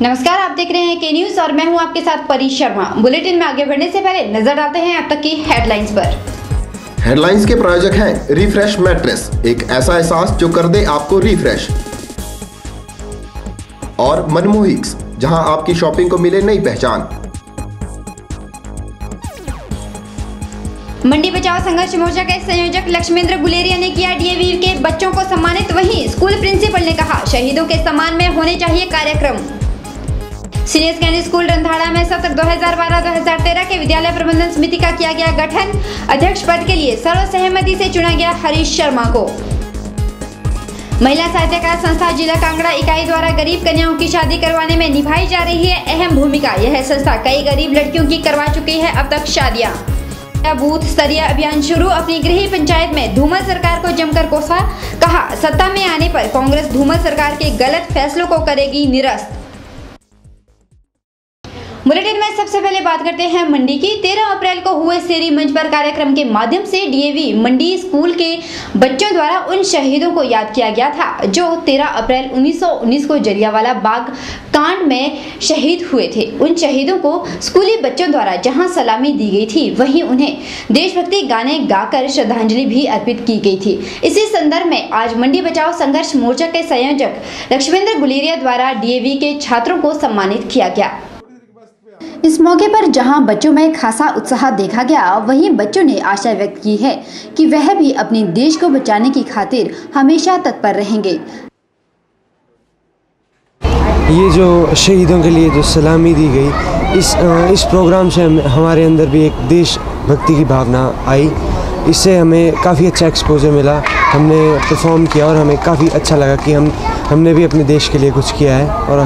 नमस्कार, आप देख रहे हैं के न्यूज और मैं हूं आपके साथ परी शर्मा। बुलेटिन में आगे बढ़ने से पहले नजर डालते हैं अब तक की हेडलाइंस पर। हेडलाइंस के प्रायोजक हैं रिफ्रेश मैट्रेस, एक ऐसा एहसास जो कर दे आपको रिफ्रेश, और मनमोहिक्स, जहां आपकी शॉपिंग को मिले नई पहचान। मंडी बचाओ संघर्ष मोर्चा के संयोजक लक्ष्मेंद्र गुलेरिया ने किया डीएवी के बच्चों को सम्मानित। वहीं स्कूल प्रिंसिपल ने कहा शहीदों के सम्मान में होने चाहिए कार्यक्रम। सीनियर सेकेंडरी स्कूल रंधाड़ा में सत्र 2012-2013 के विद्यालय प्रबंधन समिति का किया गया गठन। अध्यक्ष पद के लिए सर्वसहमति से चुना गया हरीश शर्मा को। महिला साहित्यकार संस्था जिला कांगड़ा इकाई द्वारा गरीब कन्याओं की शादी करवाने में निभाई जा रही है अहम भूमिका। यह संस्था कई गरीब लड़कियों की करवा चुकी है अब तक शादियां। बूथ स्तरीय अभियान शुरू। अपनी गृह पंचायत में धूमल सरकार को जमकर कोसा। कहा सत्ता में आने पर कांग्रेस धूमल सरकार के गलत फैसलों को करेगी निरस्त। बुलेटिन में सबसे पहले बात करते हैं मंडी की। 13 अप्रैल को हुए सेरी मंच पर कार्यक्रम के माध्यम से डीएवी मंडी स्कूल के बच्चों द्वारा उन शहीदों को याद किया गया था जो 13 अप्रैल 1919 को जलियांवाला बाग कांड में शहीद हुए थे। उन शहीदों को स्कूली बच्चों द्वारा जहां सलामी दी गई थी, वहीं उन्हें देशभक्ति गाने गाकर श्रद्धांजलि भी अर्पित की गई थी। इसी संदर्भ में आज मंडी बचाओ संघर्ष मोर्चा के संयोजक लक्ष्मेंद्र गुलेरिया द्वारा डीएवी के छात्रों को सम्मानित किया गया। इस मौके पर जहां बच्चों में खासा उत्साह देखा गया, वहीं बच्चों ने आशा व्यक्त की है कि वह भी अपने देश को बचाने की खातिर हमेशा तत्पर रहेंगे। ये जो शहीदों के लिए जो सलामी दी गई, इस प्रोग्राम से हमारे अंदर भी एक देशभक्ति की भावना आई। इससे हमें काफ़ी अच्छा एक्सपोजर मिला। हमने परफॉर्म किया और हमें काफ़ी अच्छा लगा कि हमने भी अपने देश के लिए कुछ किया है। और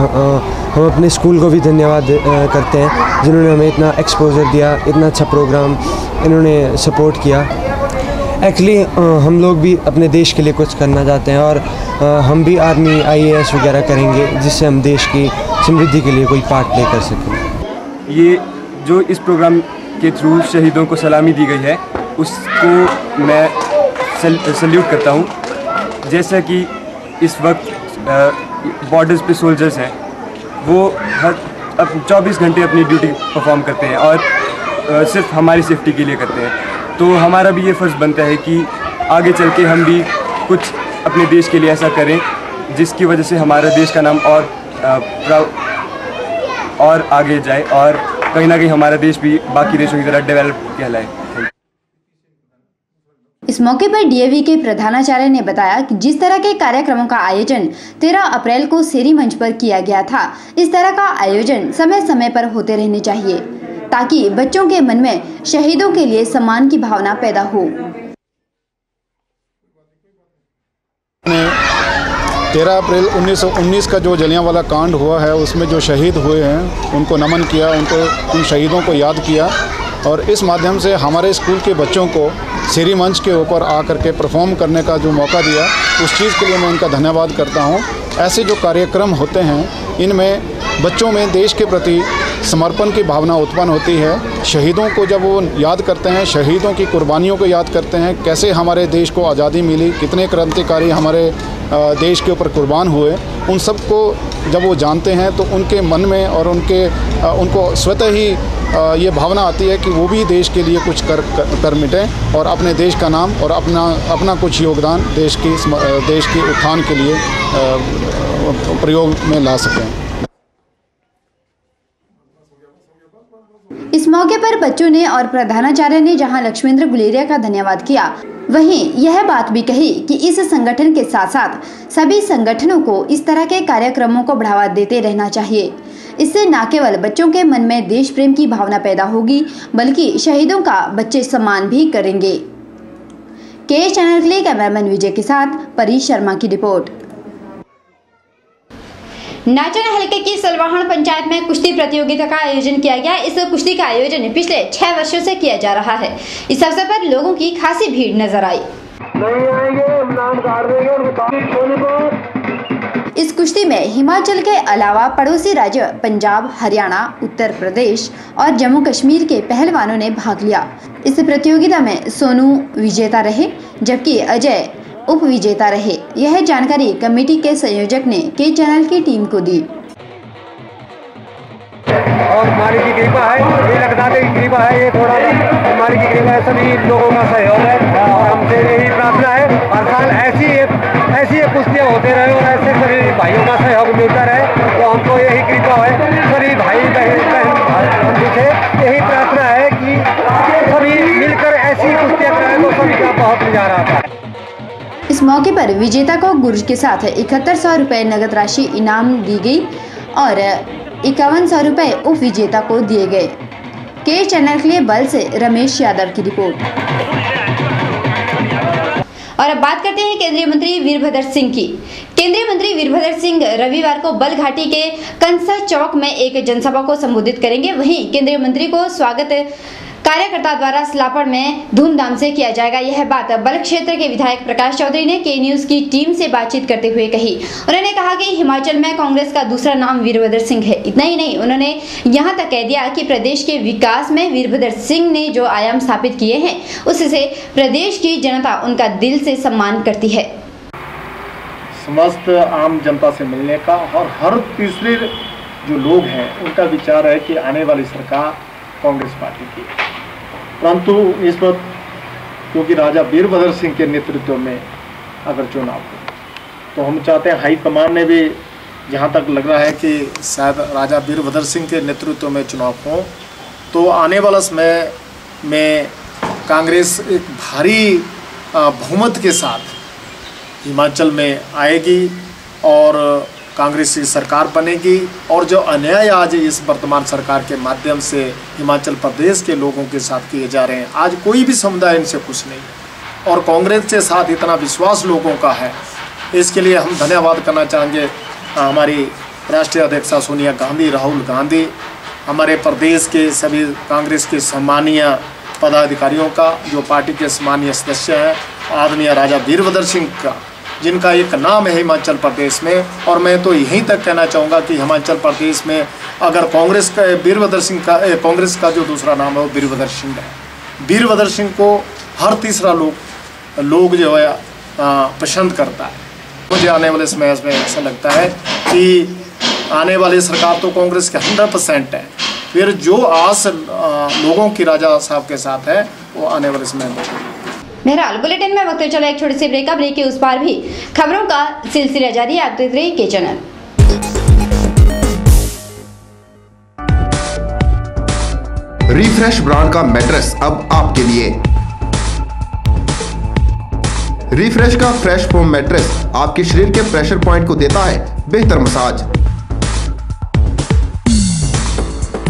हम अपने स्कूल को भी धन्यवाद करते हैं जिन्होंने हमें इतना एक्सपोजर दिया, इतना अच्छा प्रोग्राम इन्होंने सपोर्ट किया। एक्चुअली हम लोग भी अपने देश के लिए कुछ करना चाहते हैं और हम भी आर्मी IAS वगैरह करेंगे जिससे हम देश की समृद्धि के लिए कोई पार्ट ले कर सकें। ये जो इस प्रोग्राम के थ्रू शहीदों को सलामी दी गई है उसको मैं सल्यूट करता हूँ। जैसा कि इस वक्त बॉर्डर्स पे सोल्जर्स हैं, वो अब 24 घंटे अपनी ड्यूटी परफॉर्म करते हैं और सिर्फ हमारी सेफ्टी के लिए करते हैं। तो हमारा भी ये फ़र्ज़ बनता है कि आगे चल के हम भी कुछ अपने देश के लिए ऐसा करें जिसकी वजह से हमारा देश का नाम और आगे जाए और कहीं ना कहीं हमारा देश भी बाकी देशों की तरह डेवलप कहलाए। इस मौके पर डीएवी के प्रधानाचार्य ने बताया कि जिस तरह के कार्यक्रमों का आयोजन 13 अप्रैल को सेरी मंच पर किया गया था, इस तरह का आयोजन समय समय पर होते रहने चाहिए ताकि बच्चों के मन में शहीदों के लिए सम्मान की भावना पैदा हो। 13 अप्रैल 1919 का जो जलियांवाला कांड हुआ है, उसमें जो शहीद हुए हैं उनको नमन किया, उन शहीदों को याद किया और इस माध्यम से हमारे स्कूल के बच्चों को सेरी मंच के ऊपर आकर के परफॉर्म करने का जो मौका दिया, उस चीज़ के लिए मैं इनका धन्यवाद करता हूँ। ऐसे जो कार्यक्रम होते हैं, इनमें बच्चों में देश के प्रति समर्पण की भावना उत्पन्न होती है। शहीदों को जब वो याद करते हैं, शहीदों की कुर्बानियों को याद करते हैं, कैसे हमारे देश को आज़ादी मिली, कितने क्रांतिकारी हमारे देश के ऊपर कुर्बान हुए, उन सब को जब वो जानते हैं तो उनके मन में और उनको स्वतः ही ये भावना आती है कि वो भी देश के लिए कुछ कर मिटें और अपने देश का नाम और अपना कुछ योगदान देश की उत्थान के लिए प्रयोग में ला सकें। इस मौके पर बच्चों ने और प्रधानाचार्य ने जहां लक्ष्मेंद्र गुलेरिया का धन्यवाद किया, वहीं यह बात भी कही कि इस संगठन के साथ साथ सभी संगठनों को इस तरह के कार्यक्रमों को बढ़ावा देते रहना चाहिए। इससे न केवल बच्चों के मन में देश प्रेम की भावना पैदा होगी, बल्कि शहीदों का बच्चे सम्मान भी करेंगे। के चैनल के लिए कैमरामैन विजय के साथ परी शर्मा की रिपोर्ट। नाचन हलके की सलवाहण पंचायत में कुश्ती प्रतियोगिता का आयोजन किया गया। इस कुश्ती का आयोजन पिछले 6 वर्षों से किया जा रहा है। इस अवसर पर लोगों की खासी भीड़ नजर आई। इस कुश्ती में हिमाचल के अलावा पड़ोसी राज्य पंजाब, हरियाणा, उत्तर प्रदेश और जम्मू कश्मीर के पहलवानों ने भाग लिया। इस प्रतियोगिता में सोनू विजेता रहे जबकि अजय उप विजेता रहे। यह जानकारी कमेटी के संयोजक ने के चैनल की टीम को दी। और मालिक की कृपा है, ये लगदाते की कृपा है, ये थोड़ा मालिक की कृपा है, सभी लोगों का सहयोग है और हमसे यही प्रार्थना है हर साल ऐसी कुश्तियाँ होते रहे और ऐसे सभी भाइयों का सहयोग मिलता रहे। तो हमको यही कृपा है, सभी भाई बहन बंधु से यही प्रार्थना है कि सभी मिलकर ऐसी कुश्तियाँ करें तो सभी का बहुत नजारा आता है। इस मौके पर विजेता को गुर्ज के साथ 7100 रुपये नगद राशि इनाम दी गई और 5100 रुपये उप विजेता को दिए गए। के चैनल के लिए बल से रमेश यादव की रिपोर्ट। और अब बात करते हैं केंद्रीय मंत्री वीरभद्र सिंह की। केंद्रीय मंत्री वीरभद्र सिंह रविवार को बल घाटी के कंसा चौक में एक जनसभा को संबोधित करेंगे। वहीं केंद्रीय मंत्री को स्वागत कार्यकर्ता द्वारा सलापड़ में धूमधाम से किया जाएगा। यह बात बल क्षेत्र के विधायक प्रकाश चौधरी ने के न्यूज की टीम से बातचीत करते हुए कही। उन्होंने कहा कि हिमाचल में कांग्रेस का दूसरा नाम वीरभद्र सिंह है। इतना ही नहीं, उन्होंने यहां तक कह दिया कि प्रदेश के विकास में वीरभद्र सिंह ने जो आयाम स्थापित किए हैं उससे प्रदेश की जनता उनका दिल से सम्मान करती है। समस्त आम जनता से मिलने का और हर तीसरे जो लोग हैं उनका विचार है कि आने वाली सरकार कांग्रेस पार्टी की, परंतु इस वक्त क्योंकि राजा वीरभद्र सिंह के नेतृत्व में अगर चुनाव हो तो हम चाहते हैं, हाईकमान ने भी जहां तक लग रहा है कि शायद राजा वीरभद्र सिंह के नेतृत्व में चुनाव हो तो आने वाला समय में कांग्रेस एक भारी बहुमत के साथ हिमाचल में आएगी और कांग्रेस की सरकार बनेगी। और जो अन्याय आज इस वर्तमान सरकार के माध्यम से हिमाचल प्रदेश के लोगों के साथ किए जा रहे हैं, आज कोई भी समुदाय इनसे खुश नहीं और कांग्रेस के साथ इतना विश्वास लोगों का है, इसके लिए हम धन्यवाद करना चाहेंगे हमारी राष्ट्रीय अध्यक्षा सोनिया गांधी, राहुल गांधी, हमारे प्रदेश के सभी कांग्रेस के सम्मानीय पदाधिकारियों का, जो पार्टी के सम्मानीय सदस्य हैं, आदरणीय राजा वीरभद्र सिंह का, जिनका एक नाम है हिमाचल प्रदेश में। और मैं तो यहीं तक कहना चाहूँगा कि हिमाचल प्रदेश में अगर कांग्रेस का वीरभद्र सिंह का कांग्रेस का जो दूसरा नाम है वो वीरभद्र सिंह है। वीरभद्र सिंह को हर तीसरा लोग जो है पसंद करता है। मुझे आने वाले समय में ऐसा लगता है कि आने वाली सरकार तो कांग्रेस के 100% है, फिर जो आस लोगों की राजा साहब के साथ है वो आने वाले समय में। बहरहाल बुलेटिन में वक्त चला एक छोटे से ब्रेक के उस पार भी खबरों का सिलसिला जारी है। आप देख रहे हैं के चैनल। रिफ्रेश ब्रांड का मैट्रेस अब आपके लिए। रिफ्रेश का फ्रेश फोम मैट्रेस आपके शरीर के प्रेशर पॉइंट को देता है बेहतर मसाज।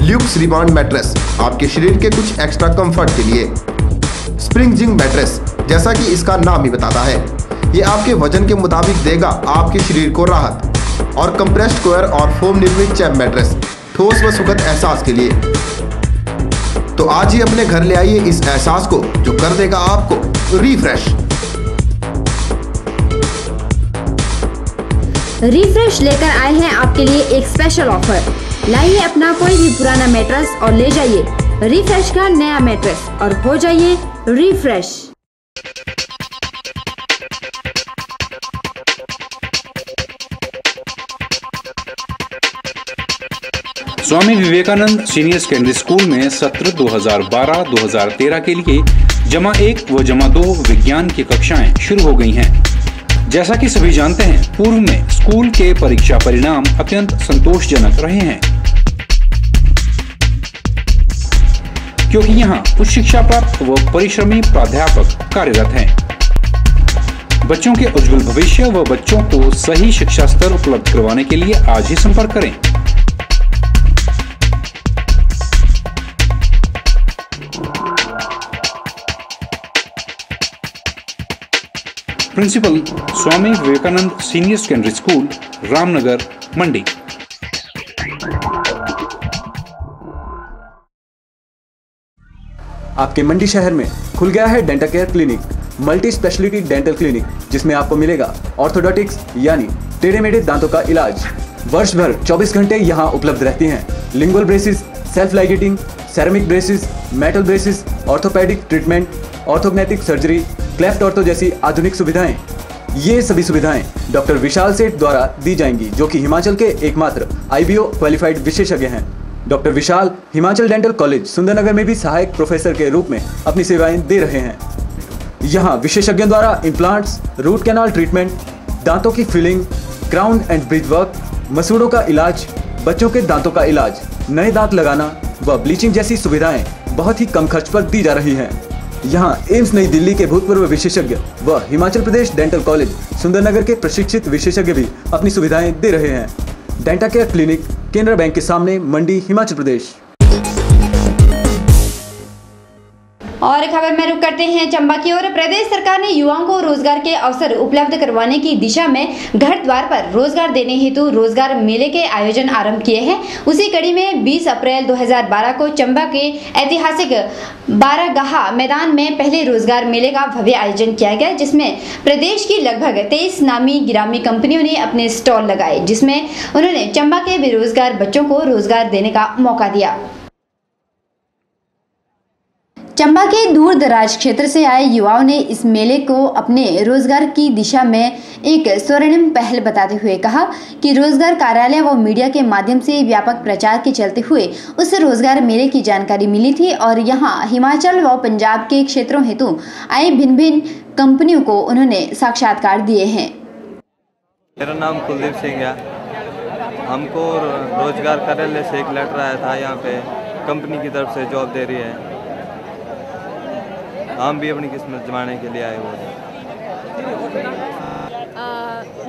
ल्यूक्स रिबाउंड मैट्रेस आपके शरीर के कुछ एक्स्ट्रा कंफर्ट के लिए। स्प्रिंग जिंक मैट्रेस, जैसा कि इसका नाम ही बताता है, ये आपके वजन के मुताबिक देगा आपके शरीर को राहत। और कंप्रेस्ड कोयर और फोम निर्मित चैप मैट्रेस ठोस व सुखद एहसास के लिए। तो आज ही अपने घर ले आइए इस एहसास को जो कर देगा आपको रिफ्रेश। रिफ्रेश लेकर आए हैं आपके लिए एक स्पेशल ऑफर। लाइए अपना कोई भी पुराना मैट्रेस और ले जाइए रिफ्रेश का नया मैट्रेस और हो जाइए रिफ्रेश। स्वामी विवेकानंद सीनियर सेकेंडरी स्कूल में सत्र 2012-2013 के लिए जमा 1 व जमा 2 विज्ञान की कक्षाएं शुरू हो गई हैं। जैसा कि सभी जानते हैं, पूर्व में स्कूल के परीक्षा परिणाम अत्यंत संतोषजनक रहे हैं, क्योंकि यहाँ उच्च शिक्षा प्राप्त व परिश्रमी प्राध्यापक कार्यरत हैं। बच्चों के उज्जवल भविष्य व बच्चों को सही शिक्षा स्तर उपलब्ध करवाने के लिए आज ही संपर्क करें। Principal, Swami Vivekananda senior secondary school, Ramnagar, Mandi. आपके मंडी शहर में खुल गया है dental care clinic, multi speciality dental clinic, जिसमें आपको मिलेगा ऑर्थोडोंटिक्स यानी टेढ़े मेढ़े दांतों का इलाज। वर्ष भर 24 घंटे यहाँ उपलब्ध रहती हैं। Lingual braces, self ligating, ceramic braces, metal braces, orthopedic treatment, orthognathic surgery, cleft ortho जैसी आधुनिक सुविधाएं। ये सभी सुविधाएं डॉक्टर विशाल सेठ द्वारा दी जाएंगी, जो कि हिमाचल के एकमात्र IBO क्वालिफाइड विशेषज्ञ हैं। डॉक्टर विशाल हिमाचल डेंटल कॉलेज सुंदरनगर में भी सहायक प्रोफेसर के रूप में अपनी सेवाएं दे रहे हैं। यहाँ विशेषज्ञों द्वारा इम्प्लांट्स, रूट कैनाल ट्रीटमेंट, दांतों की filling, crown and bridge work, मसूड़ों का इलाज, बच्चों के दांतों का इलाज, नए दांत लगाना व ब्लीचिंग जैसी सुविधाएं बहुत ही कम खर्च पर दी जा रही हैं। यहाँ एम्स नई दिल्ली के भूतपूर्व विशेषज्ञ व हिमाचल प्रदेश डेंटल कॉलेज सुंदरनगर के प्रशिक्षित विशेषज्ञ भी अपनी सुविधाएं दे रहे हैं। Denta care clinic, Canara bank के सामने, मंडी, हिमाचल प्रदेश। और खबर में रुक करते हैं चंबा की ओर। प्रदेश सरकार ने युवाओं को रोजगार के अवसर उपलब्ध करवाने की दिशा में घर द्वार पर रोजगार देने हेतु रोजगार मेले के आयोजन आरंभ किए हैं। उसी कड़ी में 20 अप्रैल 2012 को चंबा के ऐतिहासिक बारागाहा मैदान में पहले रोजगार मेले का भव्य आयोजन किया गया, जिसमें प्रदेश की लगभग 23 नामी गिरामी कंपनियों ने अपने स्टॉल लगाए, जिसमें उन्होंने चंबा के बेरोजगार बच्चों को रोजगार देने का मौका दिया। चंबा के दूर दराज क्षेत्र से आए युवाओं ने इस मेले को अपने रोजगार की दिशा में एक स्वर्णिम पहल बताते हुए कहा कि रोजगार कार्यालय व मीडिया के माध्यम से व्यापक प्रचार के चलते हुए उस रोजगार मेले की जानकारी मिली थी और यहां हिमाचल व पंजाब के क्षेत्रों हेतु आए भिन्न भिन्न कंपनियों को उन्होंने साक्षात्कार दिए हैं। मेरा नाम कुलदीप सिंह है। हमको रोजगार कार्यालय से एक लेटर आया था, यहाँ पे कंपनी की तरफ से जॉब दे रही है। हम भी अपनी किस्मत जमाने के लिए आए हुए हैं।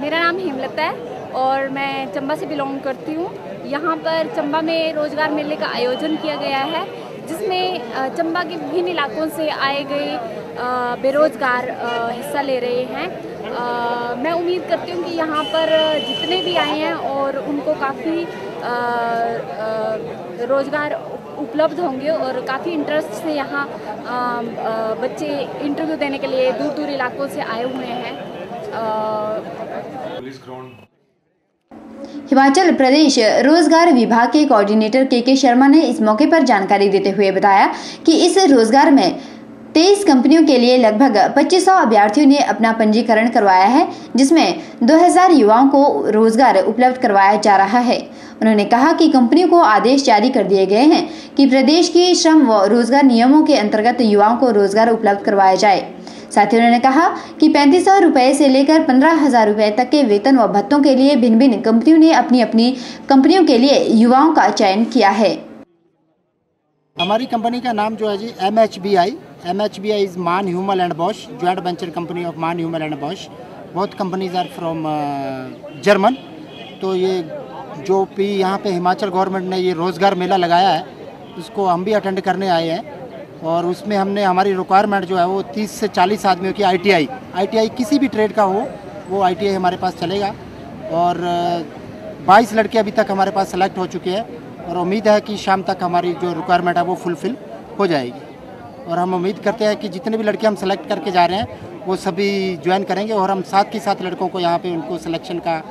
मेरा नाम हेमलता है और मैं चंबा से बिलोंग करती हूँ। यहाँ पर चंबा में रोजगार मेले का आयोजन किया गया है, जिसमें चंबा के विभिन्न इलाकों से आए गए बेरोजगार हिस्सा ले रहे हैं। मैं उम्मीद करती हूँ कि यहाँ पर जितने भी आए हैं और उनको काफ़ी रोजगार उपलब्ध होंगे और काफ़ी इंटरेस्ट से यहाँ बच्चे इंटरव्यू देने के लिए दूर दूर इलाकों से आए हुए हैं। हिमाचल प्रदेश रोजगार विभाग के कोऑर्डिनेटर के शर्मा ने इस मौके पर जानकारी देते हुए बताया कि इस रोजगार में 23 कंपनियों के लिए लगभग 2500 अभ्यर्थियों ने अपना पंजीकरण करवाया है, जिसमें 2000 युवाओं को रोजगार उपलब्ध करवाया जा रहा है। उन्होंने कहा कि कंपनियों को आदेश जारी कर दिए गए हैं कि प्रदेश की श्रम व रोजगार नियमों के अंतर्गत युवाओं को रोजगार उपलब्ध करवाया जाए। साथ ही उन्होंने कहा कि 3500 रुपए से लेकर 15,000 रुपए तक के वेतन व भत्तों के लिए भिन्न भिन्न कंपनियों ने अपनी अपनी कंपनियों के लिए युवाओं का चयन किया है। हमारी कंपनी का नाम जो है जी MHBI is Mann Hummel and Bosch, joint venture company of Mann Hummel and Bosch. Both companies are from German. तो ये जो भी यहाँ पे हिमाचल गवर्नमेंट ने ये रोज़गार मेला लगाया है, उसको हम भी अटेंड करने आए हैं और उसमें हमने हमारी रिक्वायरमेंट जो है वो 30 से 40 आदमियों की ITI किसी भी ट्रेड का हो वो ITI हमारे पास चलेगा और 22 लड़के अभी तक हमारे पास सेलेक्ट हो चुके हैं और उम्मीद है कि शाम तक हमारी जो रिक्वायरमेंट है वो फुलफ़िल हो जाएगी। और हम उम्मीद करते हैं कि जितने भी लड़के हम सेलेक्ट करके जा रहे हैं वो सभी ज्वाइन करेंगे और हम साथ के साथ लड़कों को यहाँ पे उनको सिलेक्शन का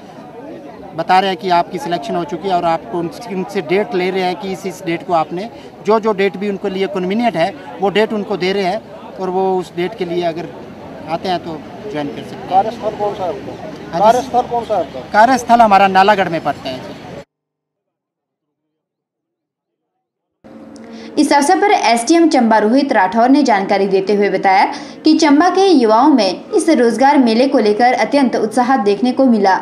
बता रहे हैं कि आपकी सिलेक्शन हो चुकी है और आपको उनसे डेट ले रहे हैं कि इस डेट को आपने जो डेट भी उनके लिए कन्वीनियंट है वो डेट उनको दे रहे हैं और वो उस डेट के लिए अगर आते हैं तो ज्वाइन कर सकते हैं। कार्यस्थल कौन सा है आपका? कार्यस्थल कौन सा है आपका? कार्यस्थल हमारा नालागढ़ में पड़ता है। इस अवसर पर SDM चंबा रोहित राठौर ने जानकारी देते हुए बताया कि चंबा के युवाओं में इस रोजगार मेले को लेकर अत्यंत उत्साह देखने को मिला।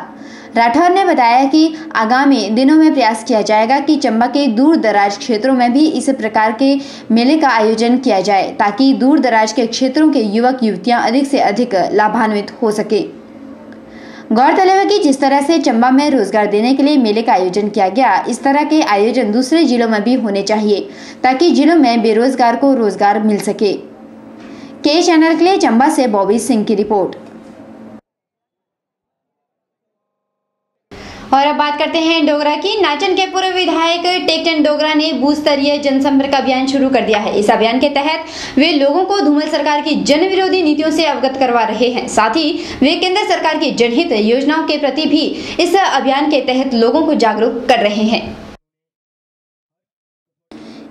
राठौर ने बताया कि आगामी दिनों में प्रयास किया जाएगा कि चंबा के दूर दराज क्षेत्रों में भी इस प्रकार के मेले का आयोजन किया जाए ताकि दूर दराज के क्षेत्रों के युवक युवतियां अधिक से अधिक लाभान्वित हो सके। गौरतलब है कि जिस तरह से चंबा में रोजगार देने के लिए मेले का आयोजन किया गया, इस तरह के आयोजन दूसरे जिलों में भी होने चाहिए ताकि जिलों में बेरोजगार को रोजगार मिल सके। के चैनल के लिए चंबा से बॉबी सिंह की रिपोर्ट। और अब बात करते हैं डोगरा की। नाचन के पूर्व विधायक टेकचंद डोगरा ने बूथ स्तरीय जनसंपर्क अभियान शुरू कर दिया है। इस अभियान के तहत वे लोगों को धूमल सरकार की जन विरोधी नीतियों से अवगत करवा रहे हैं। साथ ही वे केंद्र सरकार की जनहित योजनाओं के प्रति भी इस अभियान के तहत लोगों को जागरूक कर रहे हैं।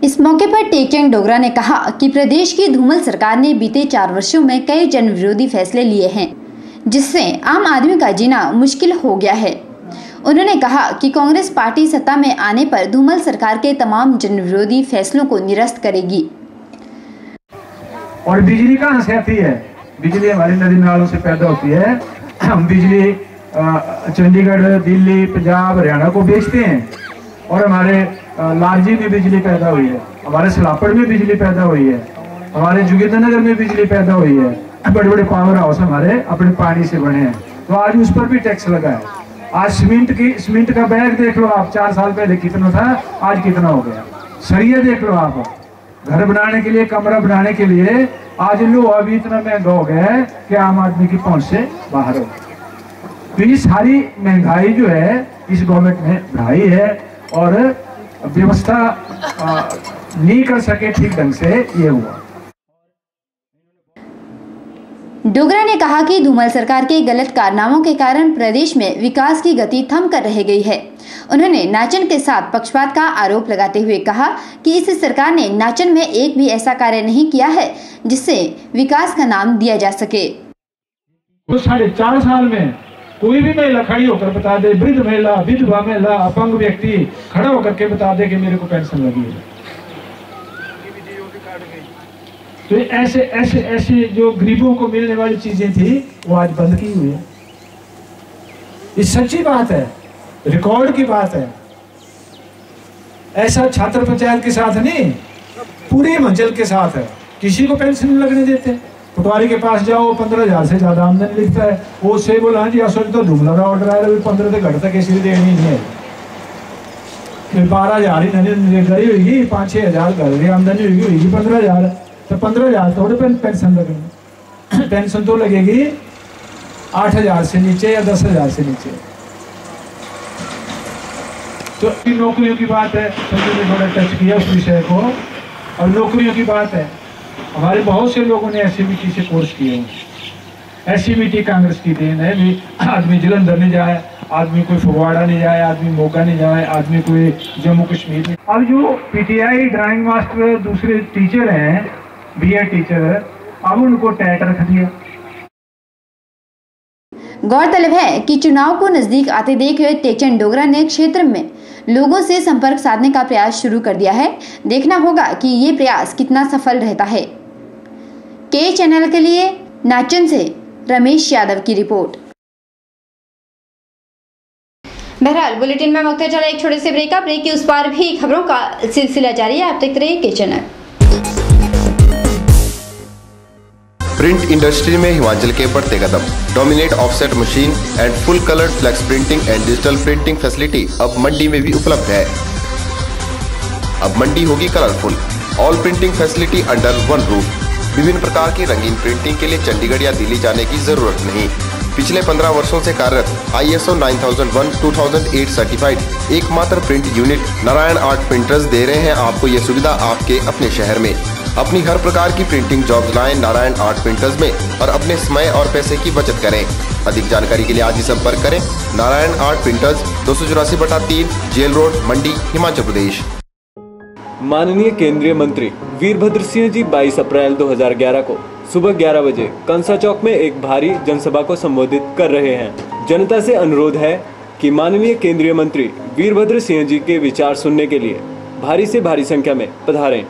इस मौके पर टेकचंद डोगरा ने कहा कि प्रदेश की धूमल सरकार ने बीते 4 वर्षों में कई जन विरोधी फैसले लिए हैं, जिससे आम आदमी का जीना मुश्किल हो गया है। उन्होंने कहा कि कांग्रेस पार्टी सत्ता में आने पर धूमल सरकार के तमाम जनविरोधी फैसलों को निरस्त करेगी। और बिजली कहाँ से आती है? बिजली हमारी नदी नालों से पैदा होती है। हम बिजली चंडीगढ़, दिल्ली, पंजाब, हरियाणा को बेचते हैं और हमारे लालजी में बिजली पैदा हुई है, हमारे सलापड़ में बिजली पैदा हुई है, हमारे जोगिंद्रनगर में बिजली पैदा हुई है। बड़े बड़े पावर हाउस हमारे अपने पानी से बने हैं, तो आज उस पर भी टैक्स लगा है। आज सीमेंट का बैग देख लो आप, 4 साल पहले कितना था, आज कितना हो गया। सरिया देख लो आप, घर बनाने के लिए, कमरा बनाने के लिए आज लोहा भी इतना महंगा हो गया है कि आम आदमी की पहुंच से बाहर हो। तो ये सारी महंगाई जो है इस गवर्नमेंट ने बढ़ाई है और व्यवस्था नहीं कर सके ठीक ढंग से, ये हुआ। डोगरा ने कहा कि धूमल सरकार के गलत कारनामों के कारण प्रदेश में विकास की गति थम कर रह गई है। उन्होंने नाचन के साथ पक्षपात का आरोप लगाते हुए कहा कि इस सरकार ने नाचन में एक भी ऐसा कार्य नहीं किया है जिससे विकास का नाम दिया जा सके। तो 4.5 साल में कोई भी महिला खड़ी होकर बता दे, वृद्ध महिला, विधवा महिला, अपंग व्यक्ति खड़ा होकर के बता दे कि मेरे को पेंशन लगी है। तो ऐसे जो गरीबों को मिलने वाली चीजें थी वो आज बंद की हुई है। ये सच्ची बात है, रिकॉर्ड की बात है। ऐसा छात्र पंचायत के साथ नहीं, पूरे हिमाचल के साथ है। किसी को पेंशन नहीं लगने देते। पटवारी के पास जाओ, 15,000 से ज्यादा आमदनी लिखता है, वो से बोला जी असोज तो धूम लगा ऑर्डर आया, 15 से घट तक किसी भी देनी नहीं है। फिर 12,000 ही गई होगी, 5-6 हजार घर की आमदनी होगी, 15,000 तो 15,000 थोड़े पेंशन लगेगी। पेंशन तो लगेगी 8,000 से नीचे या 10,000 से नीचे। तो नौकरियों की बात है, संजय ने थोड़ा टच किया उस विषय को। और नौकरियों की बात है, हमारे बहुत से लोगों ने SCBT से कोर्स किए हैं। SCBT कांग्रेस की देन है। आदमी जलंधर नहीं जाए, आदमी कोई फगवाड़ा नहीं जाए, आदमी मोगा नहीं जाए, आदमी कोई जम्मू कश्मीर नहीं। अब जो PTI ड्राइंग मास्टर दूसरे टीचर हैं, BEd टीचर, अब उनको टैट रख दिया। गौरतलब है कि चुनाव को नजदीक आते देख हुए टेकचंद डोगरा ने क्षेत्र में लोगों से संपर्क साधने का प्रयास शुरू कर दिया है। देखना होगा कि ये प्रयास कितना सफल रहता है। के चैनल के लिए नाचन से रमेश यादव की रिपोर्ट। बहरहाल बुलेटिन में वक्त चला एक छोटे से ब्रेक के उस पार भी खबरों का सिलसिला जारी है। आप देखते रहिए के चैनल। प्रिंट इंडस्ट्री में हिमाचल के बढ़ते कदम। Dominate offset machine and full colour flex printing and digital printing facility अब मंडी में भी उपलब्ध है। अब मंडी होगी colourful. All printing facility under one roof. विभिन्न प्रकार की रंगीन प्रिंटिंग के लिए चंडीगढ़ या दिल्ली जाने की जरूरत नहीं। पिछले 15 वर्षों से कार्यरत ISO 9001-2008 सर्टिफाइड एकमात्र print unit Narayan art printers दे रहे हैं आपको ये सुविधा आपके अपने शहर में। अपनी हर प्रकार की प्रिंटिंग जॉब्स लाएं नारायण आर्ट प्रिंटर्स में और अपने समय और पैसे की बचत करें। अधिक जानकारी के लिए आज ही संपर्क करें Narayan art printers, 284/3 jail road, Mandi, Himachal Pradesh. माननीय केंद्रीय मंत्री वीरभद्र सिंह जी 22 अप्रैल 2011 को सुबह 11 बजे कंसा चौक में एक भारी जनसभा को संबोधित कर रहे हैं। जनता से अनुरोध है कि माननीय केंद्रीय मंत्री वीरभद्र सिंह जी के विचार सुनने के लिए भारी से भारी संख्या में पधारें।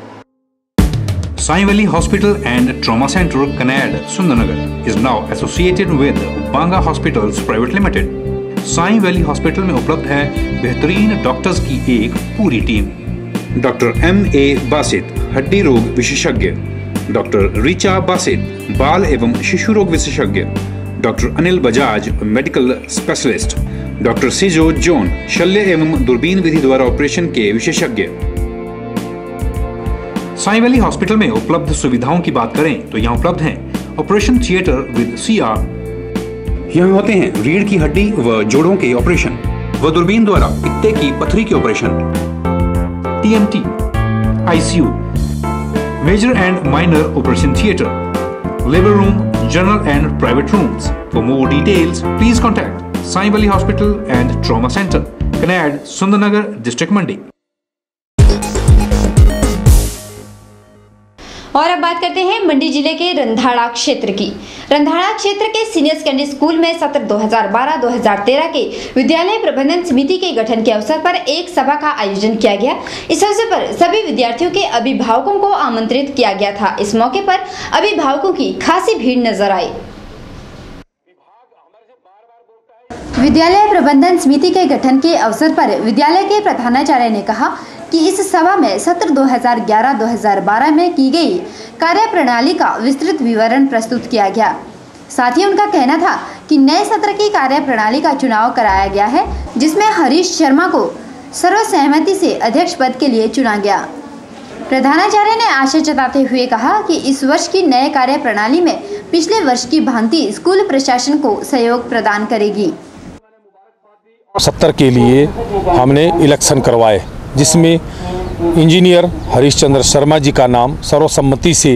Sai Valley Hospital and Trauma Center, Kanad, Sundarnagar is now associated with Banga Hospitals Private Limited. Sai Valley Hospital में उपलब्ध है बेहतरीन डॉक्टर्स की एक पूरी टीम। Doctor M.A. बासित, हड्डी रोग विशेषज्ञ, डॉक्टर रिचा बासित, बाल एवं शिशु रोग विशेषज्ञ, doctor Anil Bajaj, medical specialist, doctor Sijo John, शल्य एवं दूरबीन विधि द्वारा ऑपरेशन के विशेषज्ञ। साई वैली हॉस्पिटल में उपलब्ध सुविधाओं की बात करें तो यहाँ उपलब्ध हैं ऑपरेशन थिएटर विद CR। यहाँ होते हैं रीढ़ की हड्डी व जोड़ों के ऑपरेशन व दूरबीन द्वारा पित्ते की पथरी के operation, TMT, ICU, major and minor operation theatre, labour room, general and private rooms. For more details please contact Sai valley hospital and trauma centre, Kanaid, Sundernagar, district Mandi. और अब बात करते हैं मंडी जिले के रंधाड़ा क्षेत्र की। रंधाड़ा क्षेत्र के सीनियर सेकेंडरी स्कूल में सत्र 2012-2013 के विद्यालय प्रबंधन समिति के गठन के अवसर पर एक सभा का आयोजन किया गया। इस अवसर पर सभी विद्यार्थियों के अभिभावकों को आमंत्रित किया गया था। इस मौके पर अभिभावकों की खासी भीड़ नजर आई। विद्यालय प्रबंधन समिति के गठन के अवसर पर विद्यालय के प्रधानाचार्य ने कहा कि इस सभा में सत्र 2011-2012 में की गई कार्यप्रणाली का विस्तृत विवरण प्रस्तुत किया गया। साथ ही उनका कहना था कि नए सत्र की कार्यप्रणाली का चुनाव कराया गया है, जिसमें हरीश शर्मा को सर्वसहमति से अध्यक्ष पद के लिए चुना गया। प्रधानाचार्य ने आशा जताते हुए कहा कि इस वर्ष की नए कार्यप्रणाली में पिछले वर्ष की भांति स्कूल प्रशासन को सहयोग प्रदान करेगी। सत्र के लिए हमने इलेक्शन करवाए, जिसमें इंजीनियर हरीश चंद्र शर्मा जी का नाम सर्वसम्मति से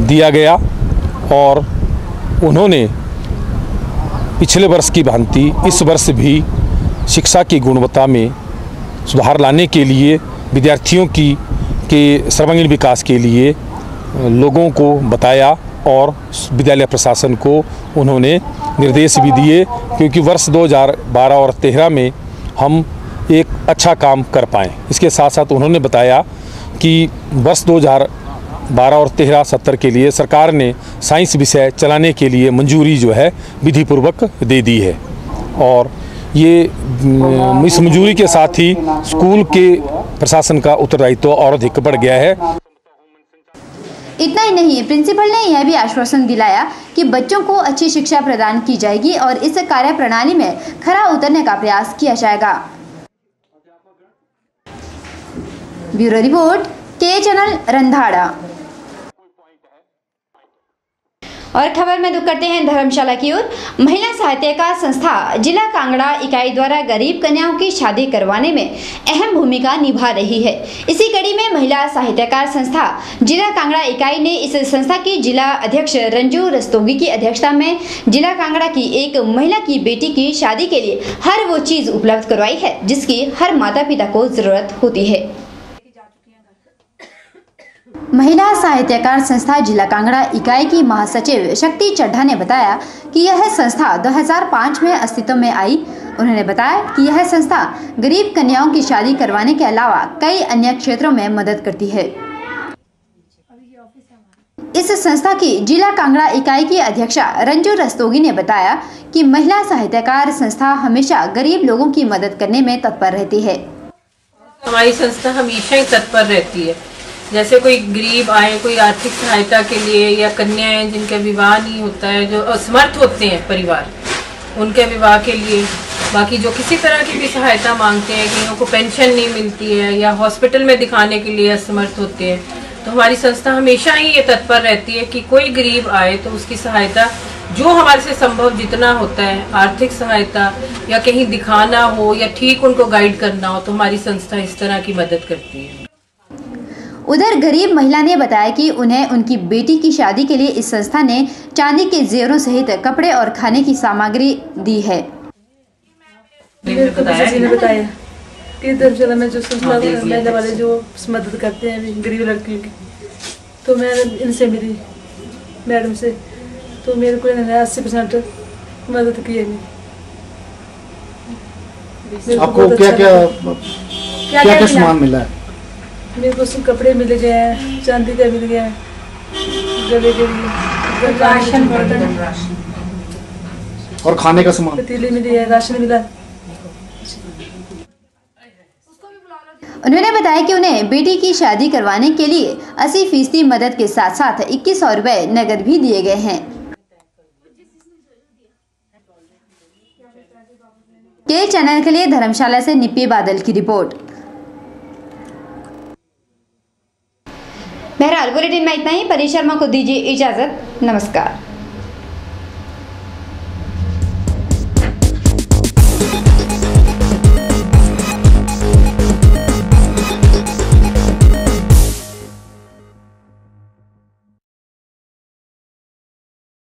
दिया गया और उन्होंने पिछले वर्ष की भांति इस वर्ष भी शिक्षा की गुणवत्ता में सुधार लाने के लिए विद्यार्थियों के सर्वांगीण विकास के लिए लोगों को बताया और विद्यालय प्रशासन को उन्होंने निर्देश भी दिए, क्योंकि वर्ष 2012 और 2013 में हम एक अच्छा काम कर पाएँ। इसके साथ साथ उन्होंने बताया कि वर्ष 2012 और 2013 सत्र के लिए सरकार ने साइंस विषय चलाने के लिए मंजूरी जो है विधिपूर्वक दे दी है और ये इस मंजूरी के साथ ही स्कूल के प्रशासन का उत्तरदायित्व और अधिक बढ़ गया है। इतना ही नहीं, प्रिंसिपल ने यह भी आश्वासन दिलाया कि बच्चों को अच्छी शिक्षा प्रदान की जाएगी और इस कार्यप्रणाली में खरा उतरने का प्रयास किया जाएगा। ब्यूरो रिपोर्ट, के चैनल रंधाड़ा। और खबर में रुख करते हैं धर्मशाला की ओर। महिला सहायता संस्था जिला कांगड़ा इकाई द्वारा गरीब कन्याओं की शादी करवाने में अहम भूमिका निभा रही है। इसी कड़ी में महिला साहित्यकार संस्था जिला कांगड़ा इकाई ने इस संस्था की जिला अध्यक्ष रंजू रस्तोगी की अध्यक्षता में जिला कांगड़ा की एक महिला की बेटी की शादी के लिए हर वो चीज उपलब्ध करवाई है जिसकी हर माता पिता को जरूरत होती है। महिला साहित्यकार संस्था जिला कांगड़ा इकाई की महासचिव शक्ति चड्ढा ने बताया कि यह संस्था 2005 में अस्तित्व में आई। उन्होंने बताया कि यह संस्था गरीब कन्याओं की शादी करवाने के अलावा कई अन्य क्षेत्रों में मदद करती है। इस संस्था की जिला कांगड़ा इकाई की अध्यक्षा रंजू रस्तोगी ने बताया कि महिला साहित्यकार संस्था हमेशा गरीब लोगों की मदद करने में तत्पर रहती है। हमारी संस्था हमेशा ही तत्पर रहती है। जैसे कोई गरीब आए, कोई आर्थिक सहायता के लिए, या कन्याएं जिनका विवाह नहीं होता है, जो असमर्थ होते हैं परिवार, उनके विवाह के लिए, बाकी जो किसी तरह की भी सहायता मांगते हैं, कईयों को पेंशन नहीं मिलती है या हॉस्पिटल में दिखाने के लिए असमर्थ होते हैं, तो हमारी संस्था हमेशा ही ये तत्पर रहती है कि कोई गरीब आए तो उसकी सहायता जो हमारे से संभव जितना होता है, आर्थिक सहायता या कहीं दिखाना हो या ठीक उनको गाइड करना हो, तो हमारी संस्था इस तरह की मदद करती है। उधर गरीब महिला ने बताया कि उन्हें उनकी बेटी की शादी के लिए इस संस्था ने चांदी के जेवरों सहित कपड़े और खाने की सामग्री दी है। मेरे को ने बताया कि धर्मशाला में जो संस्था वाले जो मदद करते हैं गरीब लड़कियों की, तो मैं इनसे मिली मैडम से, तो मेरे को इन्होंने 80% मदद की है। आपको क्या सामान मिला है? मेरे को सब कपड़े मिल गए हैं, चांदी का मिल गया है, गले के लिए राशन, और खाने का सामान, पतीली मिली है, राशन मिला। उन्होंने बताया कि उन्हें बेटी की शादी करवाने के लिए 80% मदद के साथ साथ 2100 रुपए नगद भी दिए गए हैं। के चैनल के लिए धर्मशाला से निप्पी बादल की रिपोर्ट। बहरहाल बुलेटिन में इतना ही। परी शर्मा को दीजिए इजाजत। नमस्कार।